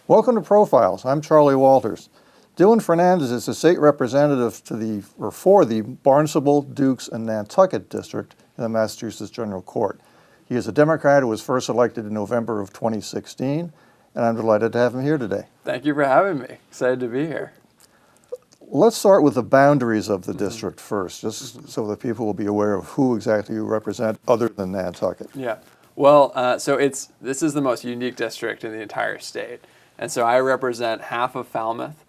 Welcome to Profiles. I'm Charlie Walters. Dylan Fernandez is the state representative for the Barnstable, Dukes, and Nantucket district in the Massachusetts General Court. He is a Democrat who was first elected in November of 2016, and I'm delighted to have him here today. Thank you for having me. Excited to be here. Let's start with the boundaries of the district first, just so that people will be aware of who exactly you represent other than Nantucket. Yeah. Well, this is the most unique district in the entire state. And so I represent half of Falmouth,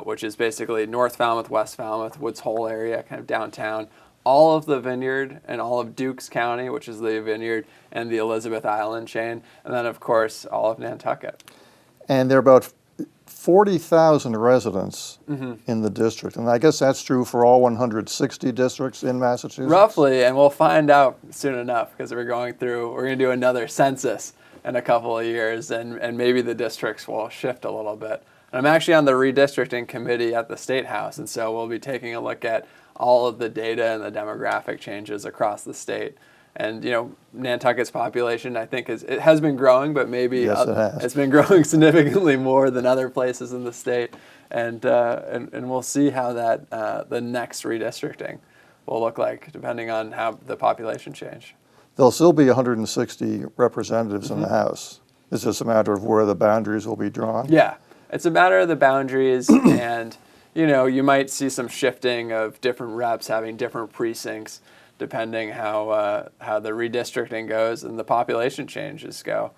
which is basically North Falmouth, West Falmouth, Woods Hole area, kind of downtown, all of the Vineyard and all of Dukes County, which is the Vineyard and the Elizabeth Island chain, and then, of course, all of Nantucket. And there are about 40,000 residents in the district, and I guess that's true for all 160 districts in Massachusetts? Roughly, and we'll find out soon enough because we're going to do another census in a couple of years, and maybe the districts will shift a little bit. And I'm actually on the redistricting committee at the State House, and so we'll be taking a look at all of the data and the demographic changes across the state. And Nantucket's population, I think, it has been growing, but maybe it's been growing significantly more than other places in the state. And we'll see how that the next redistricting will look like, depending on how the population change. There'll still be 160 representatives in the House. It's just a matter of where the boundaries will be drawn? Yeah, it's a matter of the boundaries, and you might see some shifting of different reps having different precincts, depending how the redistricting goes and the population changes go.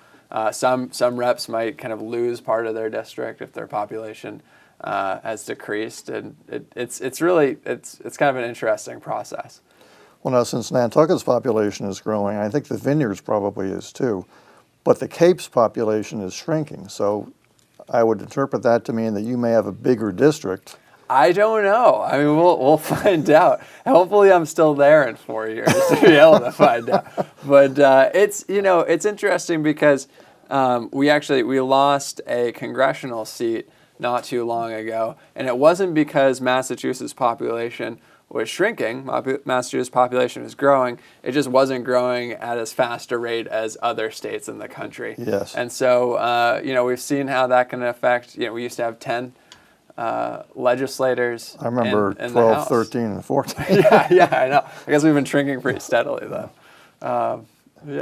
Some reps might kind of lose part of their district if their population has decreased, and it's kind of an interesting process. Well, now, since Nantucket's population is growing, I think the Vineyards probably is too, but the Cape's population is shrinking. So I would interpret that to mean that you may have a bigger district. I don't know. I mean, we'll find out. Hopefully, I'm still there in 4 years to be able to find out. But it's interesting because we lost a congressional seat not too long ago, and it wasn't because Massachusetts' population was shrinking. Massachusetts' population was growing. It just wasn't growing at as fast a rate as other states in the country. Yes. And so we've seen how that can affect. We used to have 10. Legislators. I remember in 12, 13, and 14. yeah, I know. I guess we've been shrinking pretty steadily, though.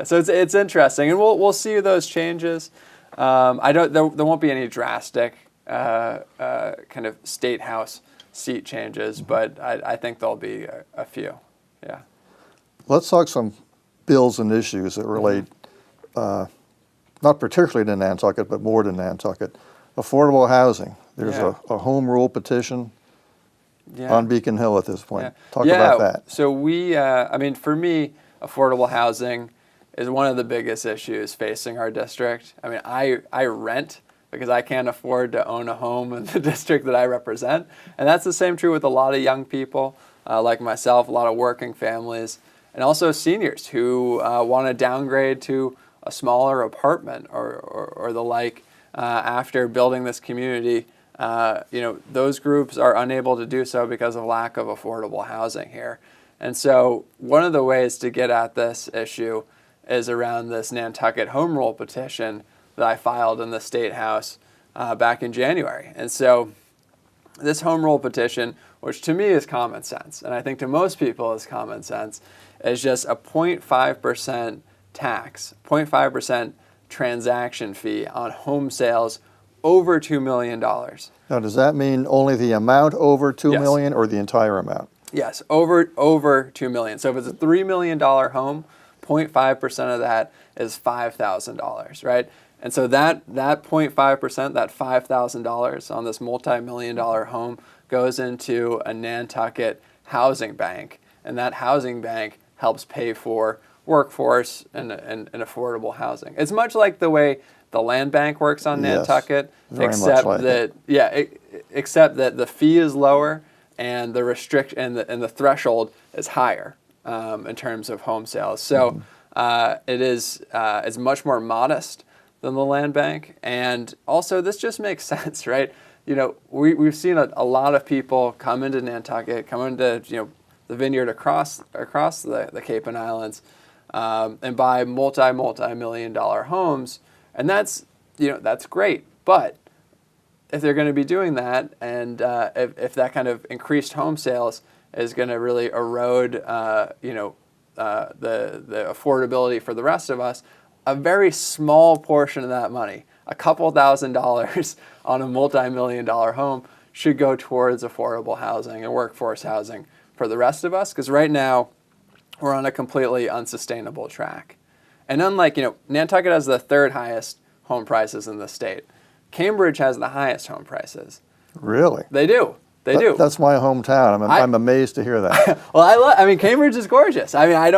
So it's interesting, and we'll see those changes. There won't be any drastic kind of state house seat changes, but I think there'll be a few. Yeah. Let's talk some bills and issues that relate, not particularly to Nantucket, but more to Nantucket. Affordable housing. There's a home rule petition on Beacon Hill at this point. Talk about that. So for me, affordable housing is one of the biggest issues facing our district. I mean, I rent because I can't afford to own a home in the district that I represent. And that's the same true with a lot of young people like myself, a lot of working families, and also seniors who want to downgrade to a smaller apartment or the like after building this community. Those groups are unable to do so because of lack of affordable housing here. And so one of the ways to get at this issue is around this Nantucket Home Rule petition that I filed in the State House back in January. And so this Home Rule petition, which to me is common sense, and I think to most people is common sense, is just a 0.5% tax, 0.5% transaction fee on home sales over $2 million. Now, does that mean only the amount over $2 million or the entire amount? Yes, over $2 million. So if it's a $3 million home, 0.5% of that is $5,000, right? And so that 0.5%, that $5,000 on this multi-million-dollar home goes into a Nantucket housing bank, and that housing bank helps pay for workforce and affordable housing. It's much like the way the land bank works on Nantucket, except that the fee is lower and the and the threshold is higher in terms of home sales. So it's much more modest than the land bank, and also this just makes sense, right? We've seen a lot of people come into Nantucket, come into the Vineyard across the Cape and Islands, and buy multi-million-dollar homes, and that's great. But if they're going to be doing that, and if that kind of increased home sales is going to really erode, the affordability for the rest of us, a very small portion of that money, a couple $1,000s on a multi-million-dollar home, should go towards affordable housing and workforce housing for the rest of us. Because right now, we're on a completely unsustainable track. And unlike, Nantucket has the third highest home prices in the state. Cambridge has the highest home prices. Really? They do. They do. That's my hometown. I'm amazed to hear that. Well, Cambridge is gorgeous. I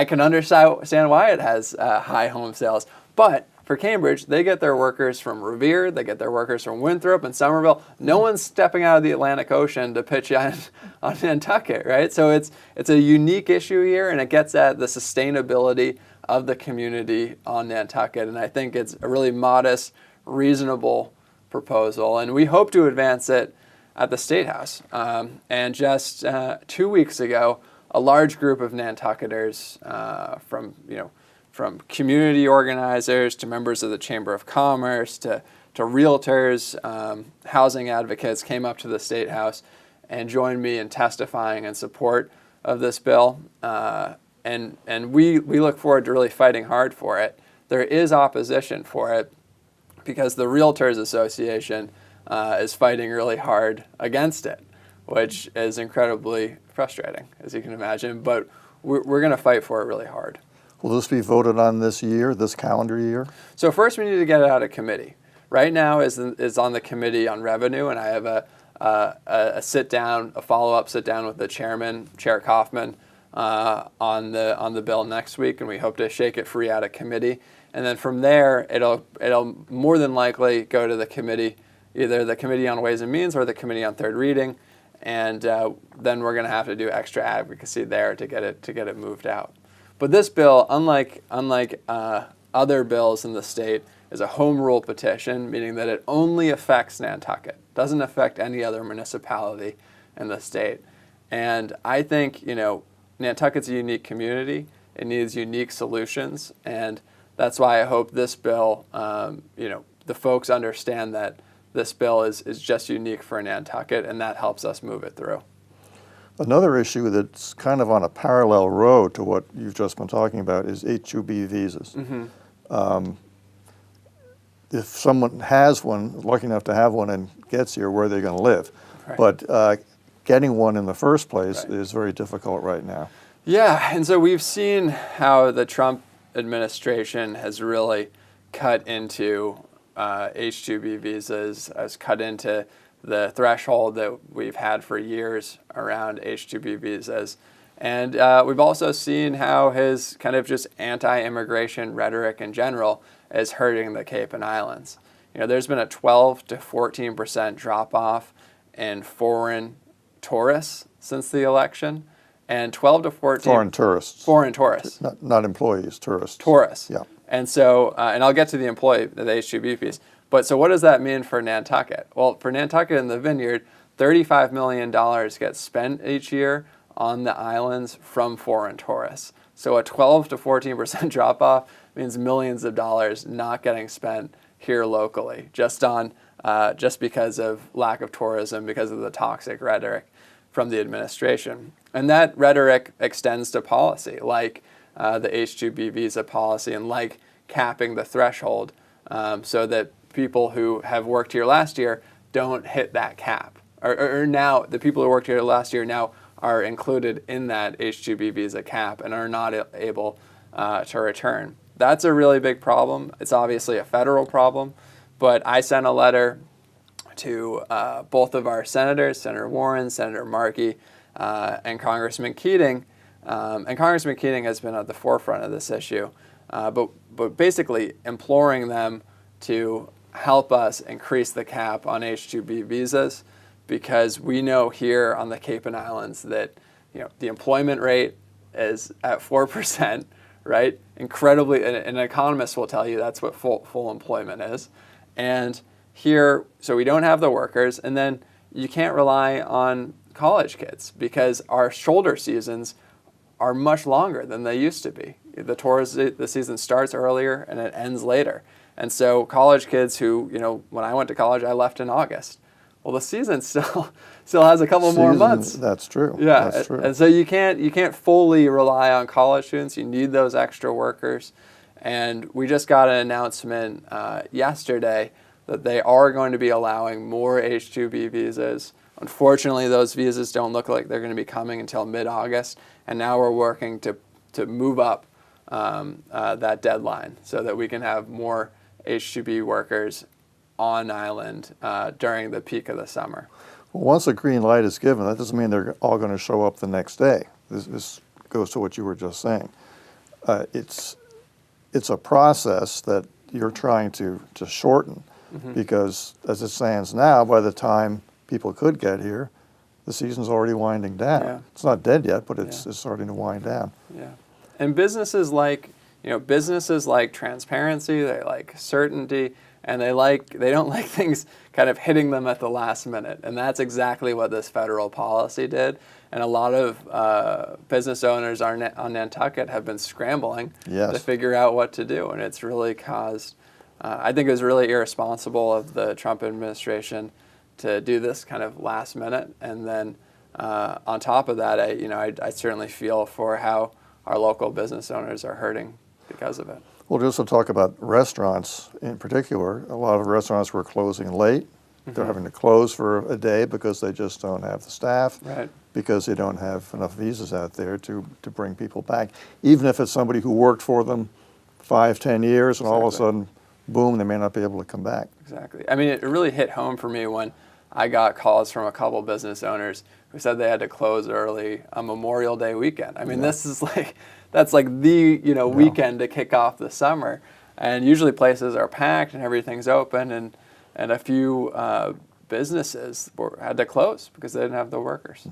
can understand why it has high home sales. But for Cambridge, they get their workers from Revere, they get their workers from Winthrop and Somerville. No one's stepping out of the Atlantic Ocean to pitch on Nantucket, right? So it's a unique issue here, and it gets at the sustainability of the community on Nantucket. And I think it's a really modest, reasonable proposal, and we hope to advance it at the State House. And just 2 weeks ago, a large group of Nantucketers from community organizers to members of the Chamber of Commerce to realtors, housing advocates came up to the State House and joined me in testifying in support of this bill. And we look forward to really fighting hard for it. There is opposition for it because the Realtors Association is fighting really hard against it, which is incredibly frustrating, as you can imagine. But we're going to fight for it really hard. Will this be voted on this calendar year? So first we need to get it out of committee. Right now is on the Committee on Revenue, and I have a follow-up sit-down with the chairman, Chair Kaufman, on the bill next week, and we hope to shake it free out of committee. And then from there, it'll more than likely go to the committee, either the Committee on Ways and Means or the Committee on Third Reading, and then we're going to have to do extra advocacy there to get it moved out. But this bill, unlike other bills in the state, is a home rule petition, meaning that it only affects Nantucket, doesn't affect any other municipality in the state. And I think Nantucket's a unique community. It needs unique solutions, and that's why I hope this bill, the folks understand that this bill is just unique for Nantucket, and that helps us move it through. Another issue that's kind of on a parallel road to what you've just been talking about is H-2B visas. Mm-hmm. If someone has one, lucky enough to have one and gets here, where are they going to live? Right. But getting one in the first place is very difficult right now. Yeah, and so we've seen how the Trump administration has really cut into H-2B visas, has cut into the threshold that we've had for years around H-2B visas. And we've also seen how his kind of just anti-immigration rhetoric in general is hurting the Cape and Islands. There's been a 12 to 14% drop-off in foreign tourists since the election, and 12 to 14... Foreign tourists. Foreign tourists. Not employees, tourists. Tourists. Yeah. And so, and I'll get to the H-2B piece. But so what does that mean for Nantucket? Well, for Nantucket and the Vineyard, $35 million gets spent each year on the islands from foreign tourists. So a 12 to 14% drop-off means millions of dollars not getting spent here locally, just because of lack of tourism, because of the toxic rhetoric from the administration. And that rhetoric extends to policy, like the H-2B visa policy, and like capping the threshold so that people who have worked here last year don't hit that cap. Or now, the people who worked here last year now are included in that H-2B visa cap and are not able to return. That's a really big problem. It's obviously a federal problem, but I sent a letter to both of our senators, Senator Warren, Senator Markey, and Congressman Keating. And Congressman Keating has been at the forefront of this issue, but basically imploring them to help us increase the cap on H-2B visas, because we know here on the Cape and Islands that the employment rate is at 4%, right? Incredibly, and an economist will tell you that's what full employment is. And here, so we don't have the workers, and then you can't rely on college kids because our shoulder seasons are much longer than they used to be. The season starts earlier and it ends later. And so college kids who, when I went to college, I left in August. Well, the season still has a couple more months. That's true. Yeah, That's true. and so you can't fully rely on college students. You need those extra workers. And we just got an announcement yesterday that they are going to be allowing more H-2B visas. Unfortunately, those visas don't look like they're going to be coming until mid-August. And now we're working to move up that deadline so that we can have more H-2B workers on island during the peak of the summer. Well, once a green light is given, that doesn't mean they're all going to show up the next day. This goes to what you were just saying. It's a process that you're trying to shorten because as it stands now, by the time people could get here, the season's already winding down. Yeah. It's not dead yet, but it's starting to wind down. Yeah, and businesses like transparency, they like certainty, and they don't like things kind of hitting them at the last minute. And that's exactly what this federal policy did. And a lot of business owners on Nantucket have been scrambling to figure out what to do. And it's really caused, I think it was really irresponsible of the Trump administration to do this kind of last minute. And then on top of that, I certainly feel for how our local business owners are hurting because of it. Well, just to talk about restaurants in particular, a lot of restaurants were closing late. They're having to close for a day because they just don't have the staff, because they don't have enough visas out there to bring people back. Even if it's somebody who worked for them 5-10 years and all of a sudden, boom, they may not be able to come back. Exactly. I mean, it really hit home for me when I got calls from a couple business owners who said they had to close early on Memorial Day weekend. I mean, this is that's like the weekend to kick off the summer, and usually places are packed and everything's open, and a few businesses had to close because they didn't have the workers.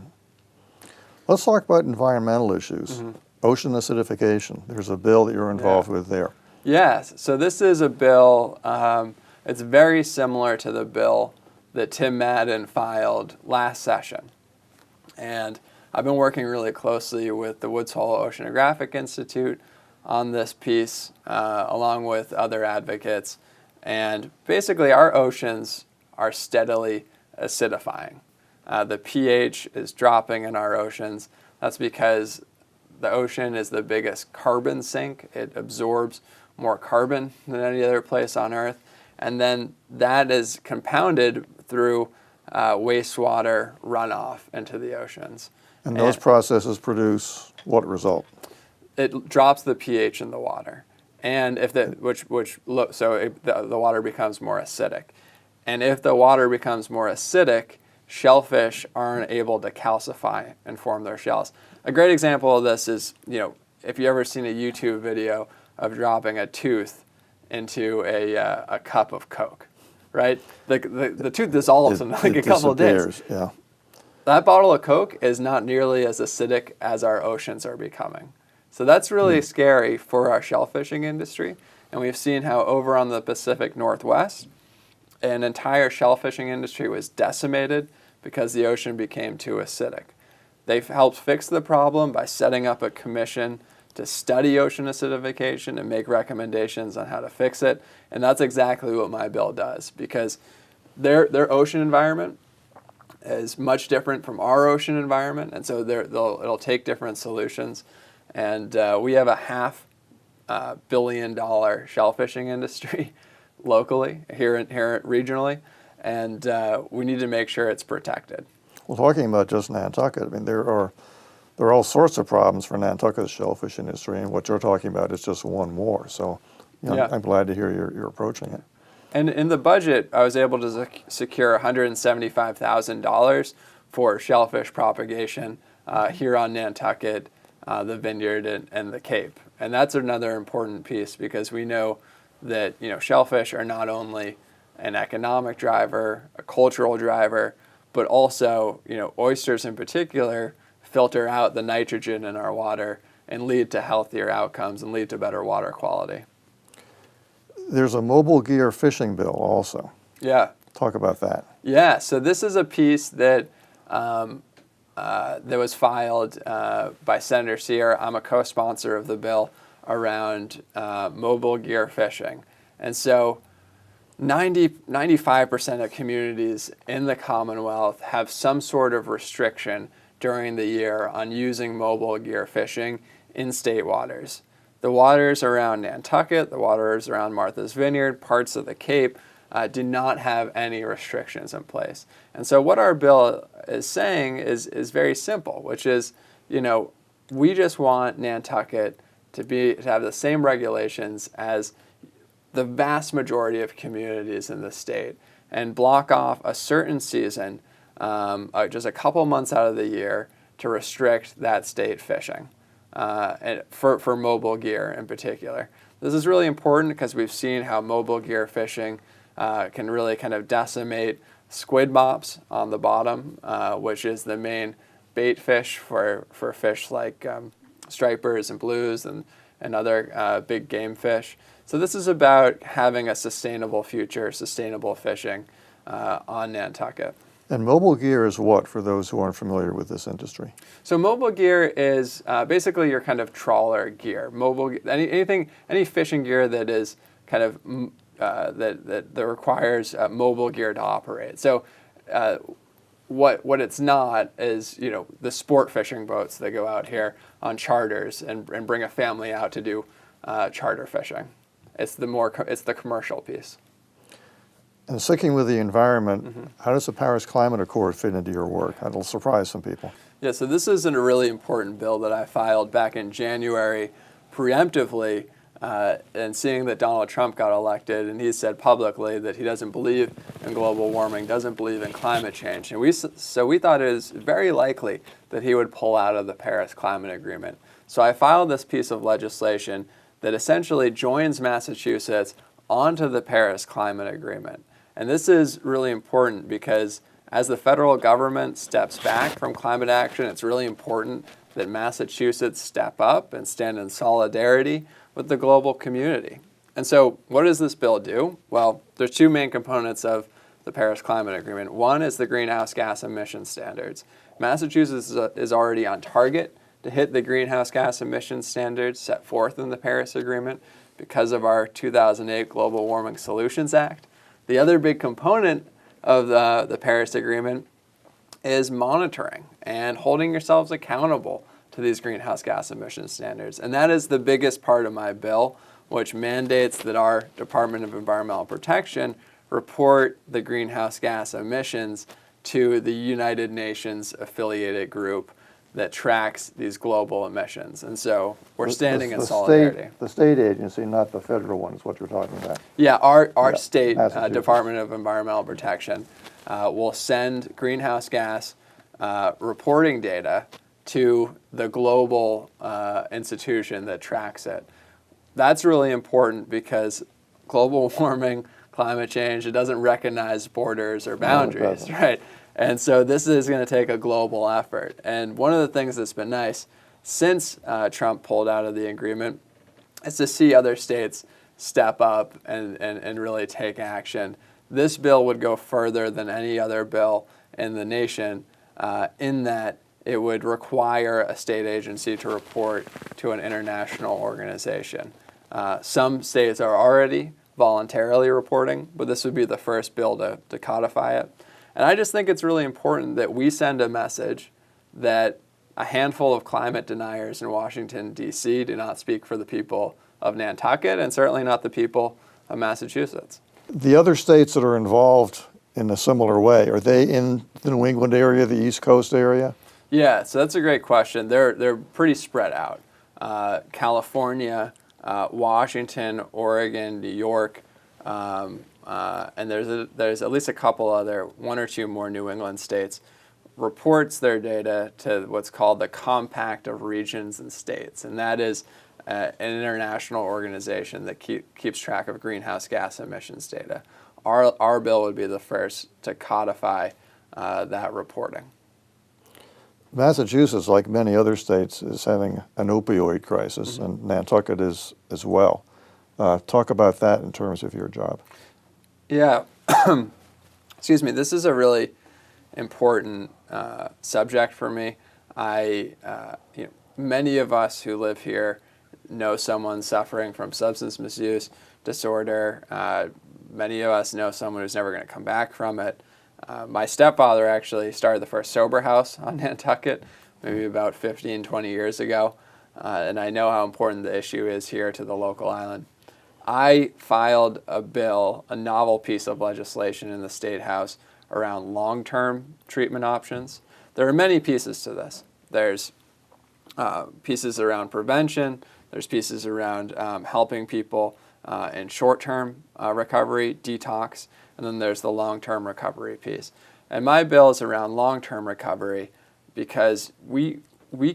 Let's talk about environmental issues. Ocean acidification. There's a bill that you're involved with there. Yes. So this is a bill. It's very similar to the bill that Tim Madden filed last session, and I've been working really closely with the Woods Hole Oceanographic Institute on this piece, along with other advocates. And basically, our oceans are steadily acidifying. The pH is dropping in our oceans. That's because the ocean is the biggest carbon sink. It absorbs more carbon than any other place on Earth. And then that is compounded through wastewater runoff into the oceanes. And those processes produce what result? It drops the pH in the water, and if the water becomes more acidic, and if the water becomes more acidic, shellfish aren't able to calcify and form their shells. A great example of this is, if you ever seen a YouTube video of dropping a tooth into a cup of Coke, right? The tooth dissolves in like a couple of days. Yeah. That bottle of Coke is not nearly as acidic as our oceans are becoming. So that's really scary for our shellfishing industry. And we've seen how over on the Pacific Northwest, an entire shellfishing industry was decimated because the ocean became too acidic. They've helped fix the problem by setting up a commission to study ocean acidification and make recommendations on how to fix it. And that's exactly what my bill does, because their ocean environment is much different from our ocean environment, and so it'll take different solutions. And we have a $500 million shellfishing industry locally, here regionally, and we need to make sure it's protected. Well, talking about just Nantucket, I mean, there are all sorts of problems for Nantucket's shellfish industry, and what you're talking about is just one more. So I'm glad to hear you're approaching it. And in the budget, I was able to secure $175,000 for shellfish propagation here on Nantucket, the Vineyard, and the Cape. And that's another important piece, because we know that shellfish are not only an economic driver, a cultural driver, but also oysters in particular filter out the nitrogen in our water and lead to healthier outcomes and lead to better water quality. There's a mobile gear fishing bill also. Yeah. Talk about that. Yeah, so this is a piece that that was filed by Senator Sear. I'm a co-sponsor of the bill around mobile gear fishing. And so 95% of communities in the Commonwealth have some sort of restriction during the year on using mobile gear fishing in state waters. The waters around Nantucket, the waters around Martha's Vineyard, parts of the Cape do not have any restrictions in place. And so what our bill is saying is very simple, which is, we just want Nantucket to have the same regulations as the vast majority of communities in the state, and block off a certain season, just a couple months out of the year, to restrict that state fishing, and for mobile gear in particular. This is really important because we've seen how mobile gear fishing can really kind of decimate squid mops on the bottom, which is the main bait fish for fish like stripers and blues and other big game fish. So this is about having a sustainable future, sustainable fishing on Nantucket. And mobile gear is what, for those who aren't familiar with this industry? So mobile gear is basically your kind of trawler gear. Any fishing gear that is kind of that requires mobile gear to operate. So what it's not is the sport fishing boats that go out here on charters and bring a family out to do charter fishing. It's the commercial piece. And sticking with the environment, how does the Paris Climate Accord fit into your work? That'll surprise some people. Yeah, so this is a really important bill that I filed back in January preemptively, and seeing that Donald Trump got elected, and he said publicly that he doesn't believe in global warming, doesn't believe in climate change. And we thought it was very likely that he would pull out of the Paris Climate Agreement. So I filed this piece of legislation that essentially joins Massachusetts onto the Paris Climate Agreement. And this is really important because as the federal government steps back from climate action, it's really important that Massachusetts step up and stand in solidarity with the global community. And so what does this bill do? Well, there's two main components of the Paris Climate Agreement. One is the greenhouse gas emission standards. Massachusetts is already on target to hit the greenhouse gas emission standards set forth in the Paris Agreement because of our 2008 Global Warming Solutions Act. The other big component of the Paris Agreement is monitoring and holding yourselves accountable to these greenhouse gas emission standards. And that is the biggest part of my bill, which mandates that our Department of Environmental Protection report the greenhouse gas emissions to the United Nations affiliated group that tracks these global emissions. And so we're standing in solidarity. The state agency, not the federal one, is what you're talking about. Yeah, our state Department of Environmental Protection will send greenhouse gas reporting data to the global institution that tracks it. That's really important because global warming, climate change, it doesn't recognize borders or boundaries, right? And so this is going to take a global effort. And one of the things that's been nice since Trump pulled out of the agreement is to see other states step up and really take action. This bill would go further than any other bill in the nation in that it would require a state agency to report to an international organization. Some states are already voluntarily reporting, but this would be the first bill to codify it. And I just think it's really important that we send a message that a handful of climate deniers in Washington, D.C. do not speak for the people of Nantucket and certainly not the people of Massachusetts. The other states that are involved in a similar way, are they in the New England area, the East Coast area? Yeah, so that's a great question. They're pretty spread out. California, Washington, Oregon, New York, and there's at least a couple other, one or two more New England states, reports their data to what's called the Compact of Regions and States. And that is an international organization that keeps track of greenhouse gas emissions data. Our bill would be the first to codify that reporting. Massachusetts, like many other states, is having an opioid crisis, and Nantucket is as well. Talk about that in terms of your job. Yeah, excuse me. This is a really important subject for me. Many of us who live here know someone suffering from substance misuse, disorder. Many of us know someone who's never going to come back from it. My stepfather actually started the first sober house on Nantucket, maybe about 15, 20 years ago. And I know how important the issue is here to the local island. I filed a bill, a novel piece of legislation in the State House around long-term treatment options. There are many pieces to this. There's pieces around prevention. There's pieces around helping people in short-term recovery, detox, and then there's the long-term recovery piece. And my bill is around long-term recovery because we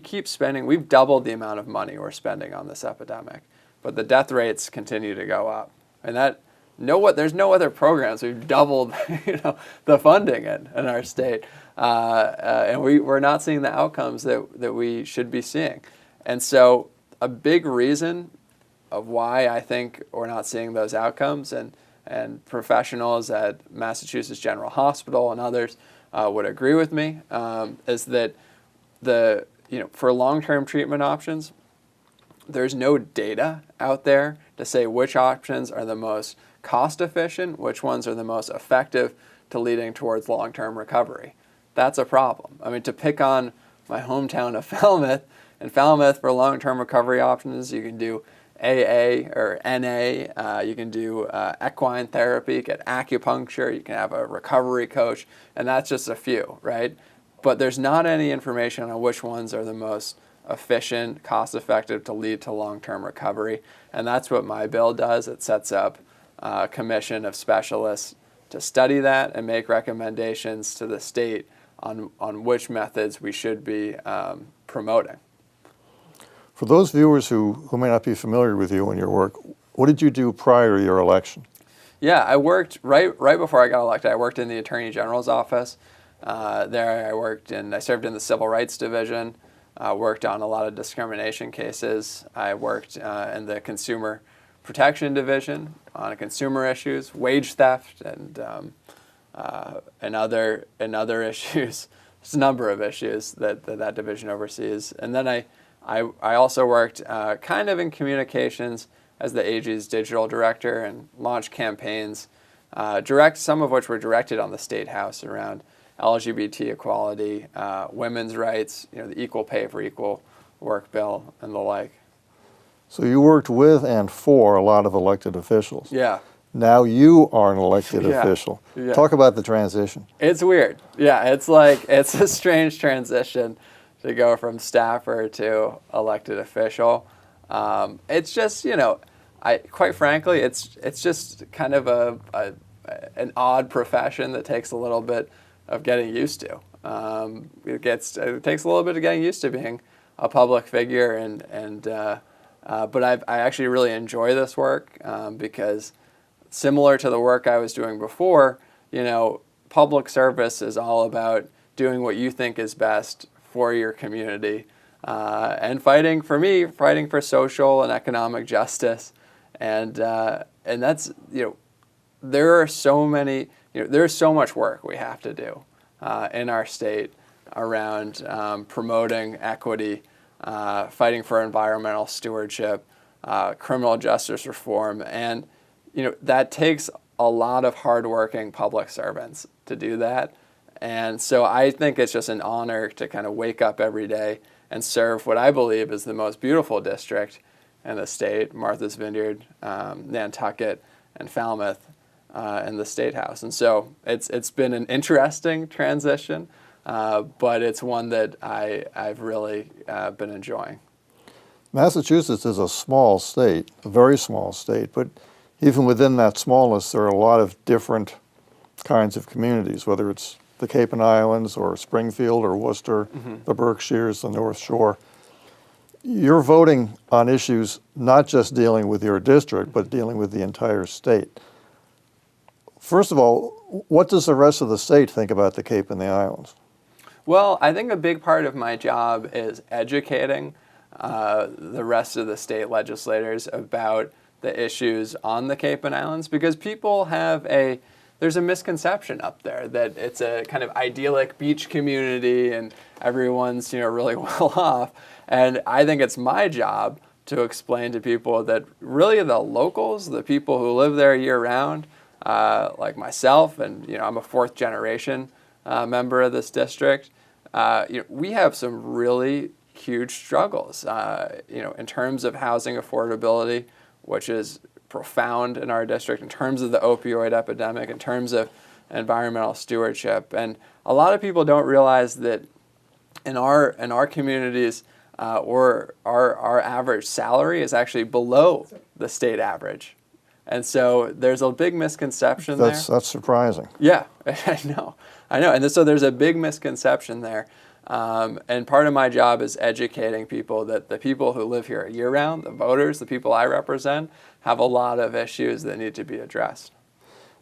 keep spending, we've doubled the amount of money we're spending on this epidemic, but the death rates continue to go up. And there's no other programs we've doubled the funding in our state. And we're not seeing the outcomes that we should be seeing. And so a big reason of why I think we're not seeing those outcomes, and professionals at Massachusetts General Hospital and others would agree with me, is that for long-term treatment options, there's no data out there to say which options are the most cost-efficient, which ones are the most effective to leading towards long-term recovery. That's a problem. I mean, to pick on my hometown of Falmouth, in Falmouth for long-term recovery options, you can do AA or NA, you can do equine therapy, get acupuncture, you can have a recovery coach, and that's just a few, right? But there's not any information on which ones are the most efficient, cost-effective to lead to long-term recovery, and that's what my bill does. It sets up a commission of specialists to study that and make recommendations to the state on which methods we should be promoting. For those viewers who may not be familiar with you and your work, what did you do prior to your election? Yeah, I worked right before I got elected. I worked in the Attorney General's office. There I served in the Civil Rights Division, worked on a lot of discrimination cases. I worked in the Consumer Protection Division on consumer issues, wage theft, and other issues. There's a number of issues that division oversees. And then I also worked kind of in communications as the AG's digital director and launched campaigns, some of which were directed on the State House around LGBT equality, women's rights, the equal pay for equal work bill, and the like. So you worked with and for a lot of elected officials. Yeah. Now you are an elected official. Yeah. Talk about the transition. It's weird. Yeah, it's a strange transition to go from staffer to elected official. It's just, quite frankly, it's just kind of an odd profession that takes a little bit of getting used to. It takes a little bit of getting used to being a public figure, but I actually really enjoy this work because similar to the work I was doing before, public service is all about doing what you think is best for your community, and fighting for social and economic justice, and that's there's so much work we have to do in our state around promoting equity, fighting for environmental stewardship, criminal justice reform, and that takes a lot of hardworking public servants to do that. And so I think it's just an honor to kind of wake up every day and serve what I believe is the most beautiful district in the state, Martha's Vineyard, Nantucket, and Falmouth, in the State House. And so it's been an interesting transition, but it's one that I've really been enjoying. Massachusetts is a small state, a very small state, but even within that smallness, there are a lot of different kinds of communities, whether it's the Cape and Islands or Springfield or Worcester, the Berkshires, the North Shore. You're voting on issues not just dealing with your district, but dealing with the entire state. First of all, what does the rest of the state think about the Cape and the Islands? Well, I think a big part of my job is educating the rest of the state legislators about the issues on the Cape and Islands, because people have there's a misconception up there that it's a kind of idyllic beach community and everyone's really well off. And I think it's my job to explain to people that really the locals, the people who live there year round, like myself, and I'm a fourth generation member of this district. We have some really huge struggles, in terms of housing affordability, which is profound in our district, in terms of the opioid epidemic, in terms of environmental stewardship. And a lot of people don't realize that in our communities, our average salary is actually below the state average. And so there's a big misconception there. That's surprising. Yeah, I know. And so there's a big misconception there. And part of my job is educating people that the people who live here year-round, the voters, the people I represent, have a lot of issues that need to be addressed.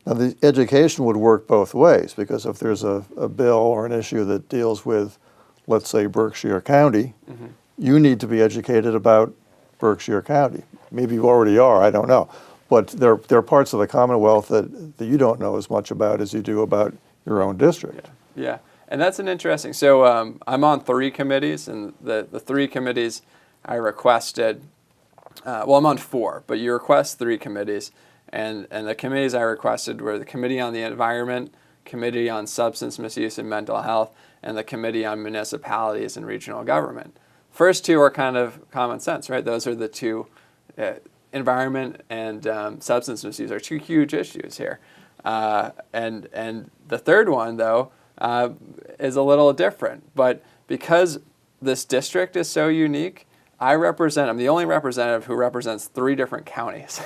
Now, the education would work both ways, because if there's a bill or an issue that deals with, let's say, Berkshire County, you need to be educated about Berkshire County. Maybe you already are, I don't know. But there are parts of the Commonwealth that you don't know as much about as you do about your own district. Yeah. And that's an interesting, so I'm on 3 committees, and the 3 committees I requested, I'm on 4, but you request 3 committees, and the committees I requested were the Committee on the Environment, Committee on Substance Misuse and Mental Health, and the Committee on Municipalities and Regional Government. First 2 are kind of common sense, right? Those are the 2, environment and substance misuse are 2 huge issues here. And the third one, though, is a little different. But because this district is so unique, I'm the only representative who represents 3 different counties,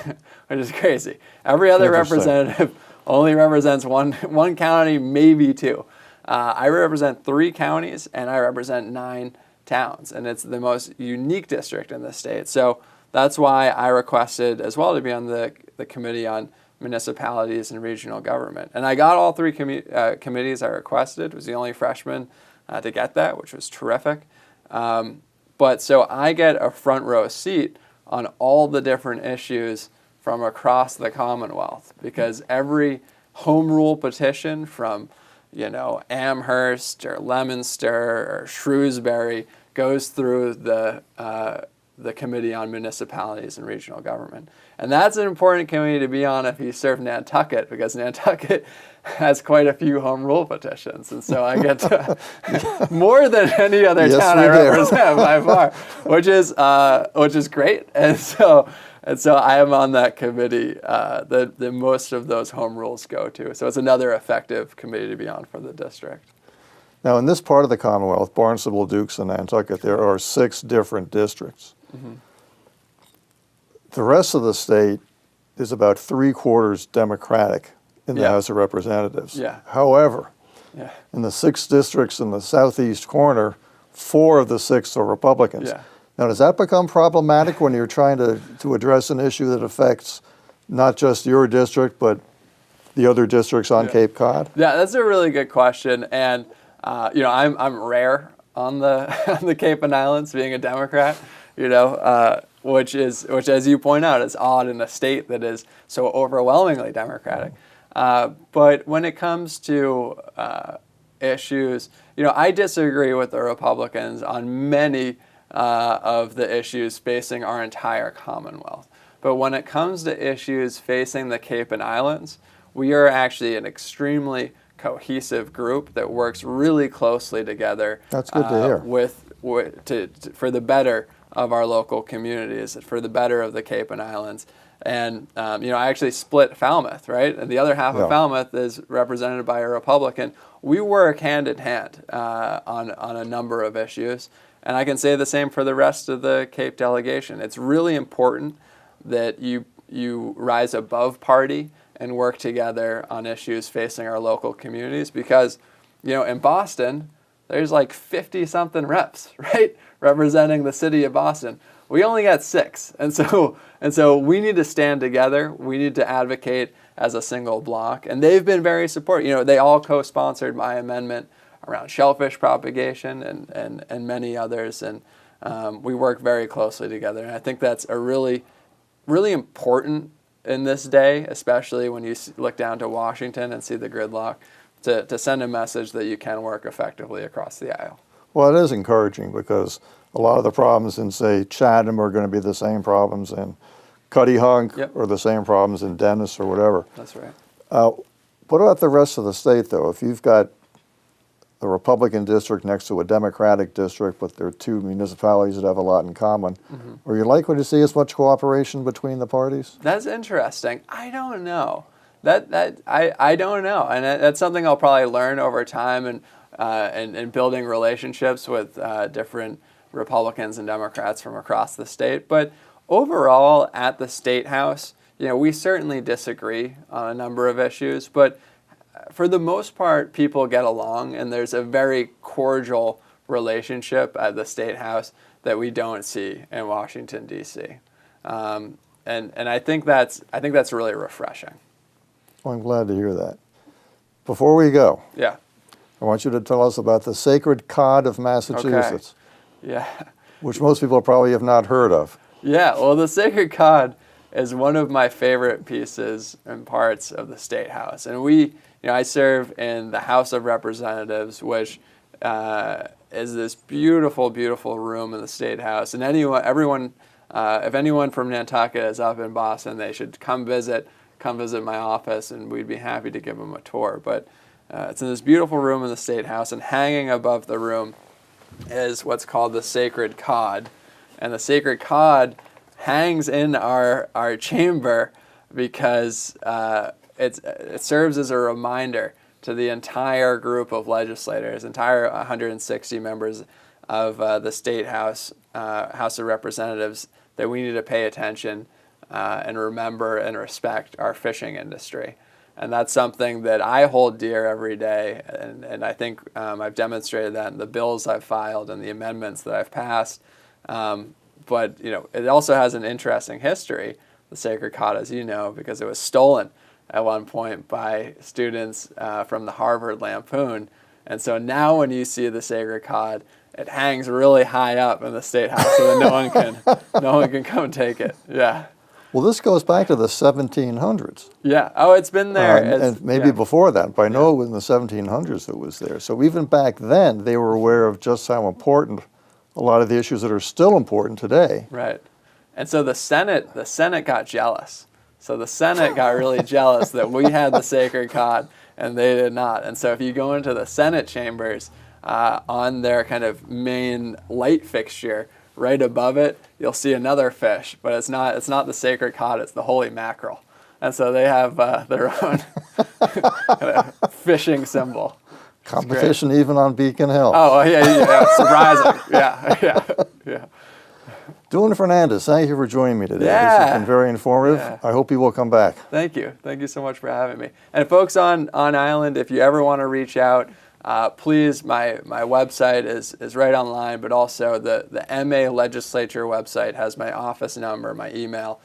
which is crazy. Every other representative only represents one county, maybe 2. I represent 3 counties, and I represent 9 towns, and it's the most unique district in the state. So that's why I requested as well to be on the Committee on Municipalities and Regional Government. And I got all 3 committees I requested. Was the only freshman to get that, which was terrific. But so I get a front row seat on all the different issues from across the Commonwealth, because every home rule petition from Amherst or Leominster or Shrewsbury goes through the Committee on Municipalities and Regional Government. And that's an important committee to be on if you serve Nantucket, because Nantucket has quite a few home rule petitions. And so I get to, more than any other town I represent by far, which is great. And so I am on that committee that most of those home rules go to. So it's another effective committee to be on for the district. Now, in this part of the Commonwealth, Barnstable, Dukes, and Nantucket, there are 6 different districts. The rest of the state is about 3/4 Democratic in the House of Representatives. However, in the 6 districts in the southeast corner, 4 of the 6 are Republicans. Now, does that become problematic when you're trying to address an issue that affects not just your district, but the other districts on Cape Cod? Yeah, that's a really good question. And I'm rare on the Cape and Islands, being a Democrat. Which as you point out, is odd in a state that is so overwhelmingly Democratic. But when it comes to issues, I disagree with the Republicans on many of the issues facing our entire Commonwealth. But when it comes to issues facing the Cape and Islands, we are actually an extremely cohesive group that works really closely together. That's good to hear. For the better of our local communities, for the better of the Cape and Islands. And, I actually split Falmouth, right? And the other half of Falmouth is represented by a Republican. We work hand in hand on a number of issues. And I can say the same for the rest of the Cape delegation. It's really important that you rise above party and work together on issues facing our local communities, because, in Boston, there's like 50-something reps, right, representing the city of Boston. We only got 6, and so we need to stand together. We need to advocate as a single block, and they've been very supportive. They all co-sponsored my amendment around shellfish propagation and many others, and we work very closely together. And I think that's a really, really important in this day, especially when you look down to Washington and see the gridlock, to send a message that you can work effectively across the aisle. Well, it is encouraging, because a lot of the problems in, say, Chatham are going to be the same problems in Cuttyhunk Yep. or the same problems in Dennis or whatever. That's right. What about the rest of the state, though? If you've got a Republican district next to a Democratic district, but there are two municipalities that have a lot in common, are you likely to see as much cooperation between the parties? That's interesting. I don't know. I don't know, and that's something I'll probably learn over time and building relationships with different Republicans and Democrats from across the state. But overall, at the State House, we certainly disagree on a number of issues, but for the most part, people get along, and there's a very cordial relationship at the State House that we don't see in Washington, D.C. And I think that's really refreshing. Well, I'm glad to hear that. Before we go, Yeah. I want you to tell us about the Sacred Cod of Massachusetts, Yeah. which most people probably have not heard of. Yeah. Well, the Sacred Cod is one of my favorite pieces and parts of the State House, and I serve in the House of Representatives, which is this beautiful, beautiful room in the State House. And if anyone from Nantucket is up in Boston, they should come visit my office, and we'd be happy to give them a tour. But it's in this beautiful room in the State House, and hanging above the room is what's called the Sacred Cod. And the Sacred Cod hangs in our chamber because it serves as a reminder to the entire group of legislators, entire 160 members of the State House, House of Representatives, that we need to pay attention and remember and respect our fishing industry. And that's something that I hold dear every day, and I think I've demonstrated that in the bills I've filed and the amendments that I've passed. But it also has an interesting history, the Sacred Cod, as you know, because it was stolen at one point by students from the Harvard Lampoon. And so now when you see the Sacred Cod, it hangs really high up in the State House so that no one can come take it. Yeah. Well, this goes back to the 1700s. Yeah. Oh, it's been there. And maybe before that, but I know in the 1700s it was there. So even back then, they were aware of just how important a lot of the issues that are still important today. Right. And so the Senate got jealous. So the Senate got really jealous that we had the Sacred Cod and they did not. And so if you go into the Senate chambers, on their kind of main light fixture, right above it, you'll see another fish, but it's not the Sacred Cod, it's the holy mackerel. And so they have their own kind of fishing symbol. Competition even on Beacon Hill. Oh, yeah, surprising. Yeah. Dylan Fernandez, thank you for joining me today. Yeah. This has been very informative. Yeah. I hope you will come back. Thank you. Thank you so much for having me. And folks on island, if you ever want to reach out, please, my website is right online, but also the MA Legislature website has my office number, my email.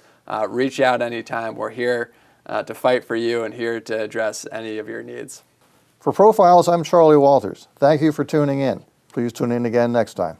Reach out anytime. We're here to fight for you and here to address any of your needs. For Profiles, I'm Charlie Walters. Thank you for tuning in. Please tune in again next time.